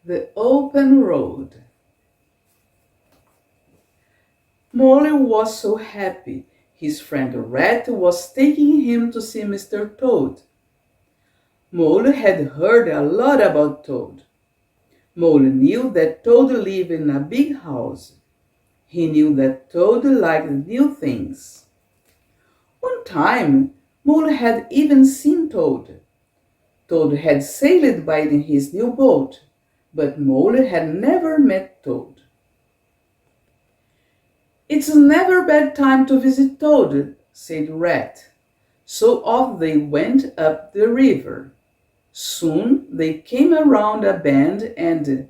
The open road. Molly was so happy. His friend Rat was taking him to see Mr. Toad. Molly had heard a lot about Toad. Molly knew that Toad lived in a big house. He knew that Toad liked new things. One time, Molly had even seen Toad. Toad had sailed by in his new boat, but Molly had never met Toad. "It's never a bad time to visit Toad," said Rat. So off they went up the river. Soon they came around a bend and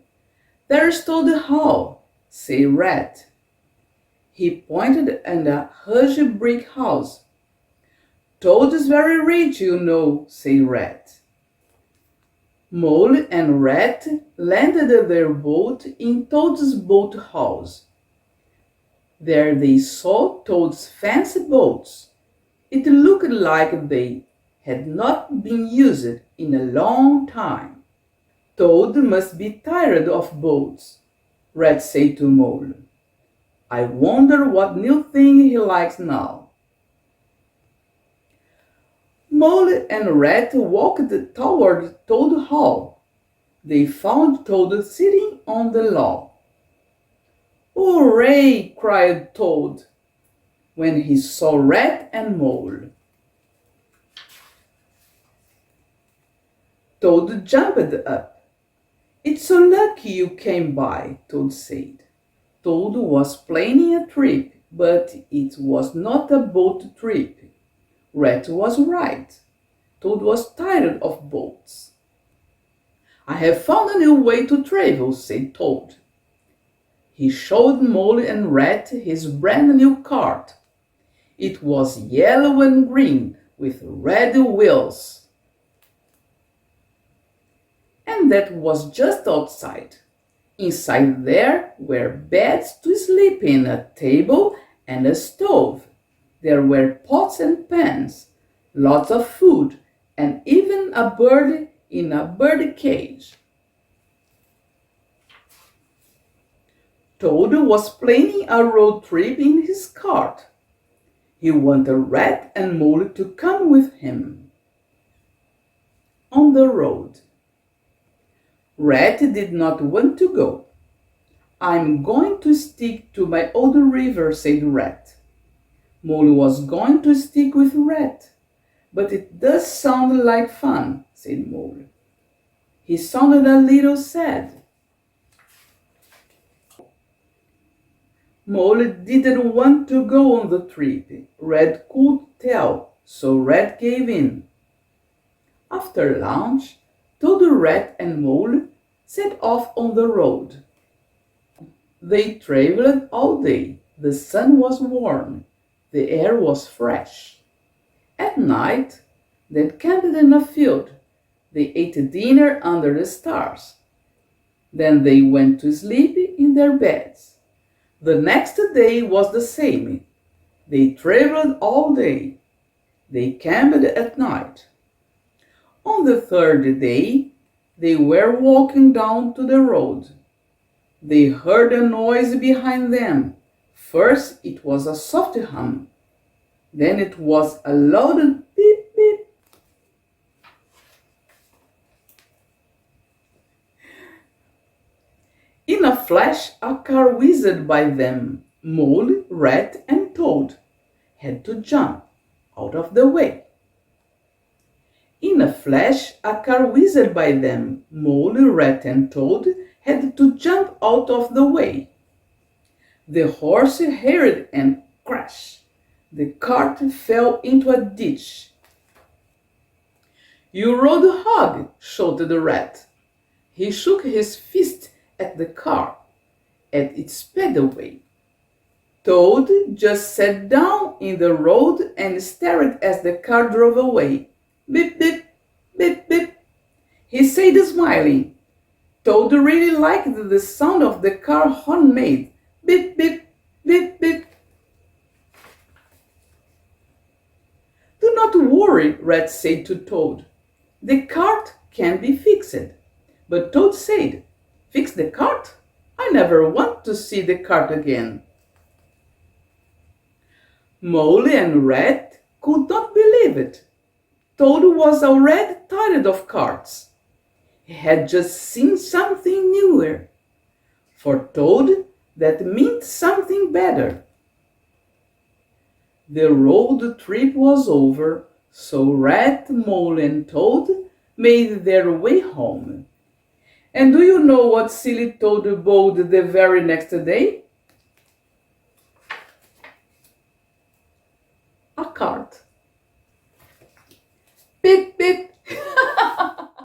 "There's Toad Hall," said Rat. He pointed at a huge brick house. "Toad is very rich, you know," said Rat. Mole and Rat landed their boat in Toad's boat house. There they saw Toad's fancy boats. It looked like they had not been used in a long time. "Toad must be tired of boats," Rat said to Mole. "I wonder what new thing he likes now." Mole and Rat walked toward Toad Hall. They found Toad sitting on the lawn. "Hooray!" cried Toad when he saw Rat and Mole. Toad jumped up. "It's so lucky you came by," Toad said. Toad was planning a trip, but it was not a boat trip. Rat was right. Toad was tired of boats. "I have found a new way to travel," said Toad. He showed Mole and Rat his brand new cart. It was yellow and green with red wheels. And that was just outside. Inside there were beds to sleep in, a table and a stove. There were pots and pans, lots of food, and even a bird in a bird cage. Toad was planning a road trip in his cart. He wanted Rat and Mole to come with him. On the road, Rat did not want to go. "I'm going to stick to my old river," said Rat. Mole was going to stick with Rat. "But it does sound like fun," said Mole. He sounded a little sad. Mole didn't want to go on the trip. Rat could tell, so Rat gave in. After lunch, Toad, Rat, and Mole set off on the road. They traveled all day. The sun was warm. The air was fresh. At night, they camped in a field. They ate dinner under the stars. Then they went to sleep in their beds. The next day was the same. They traveled all day. They camped at night. On the third day, they were walking down to the road. They heard a noise behind them. First it was a soft hum. Then it was a loud beep beep. In a flash, a car whizzed by them. Mole, Rat, and Toad had to jump out of the way. In a flash, a car whizzed by them. Mole, Rat, and Toad had to jump out of the way. The horse heard and crash. The cart fell into a ditch. "You road hog!" shouted the Rat. He shook his fist at the car as it sped away. Toad just sat down in the road and stared as the car drove away. "Beep, beep, beep, beep," he said, smiling. Toad really liked the sound of the car horn made. Beep, beep, beep, beep. "Do not worry," Rat said to Toad. "The cart can be fixed." But Toad said, Fix the cart? I never want to see the cart again. Mole and Red could not believe it. Toad was already tired of carts. He had just seen something newer. For Toad, that meant something better. The road trip was over, so Red, Mole and Toad made their way home. And do you know what silly Toad bought the very next day? A cart. Beep, beep,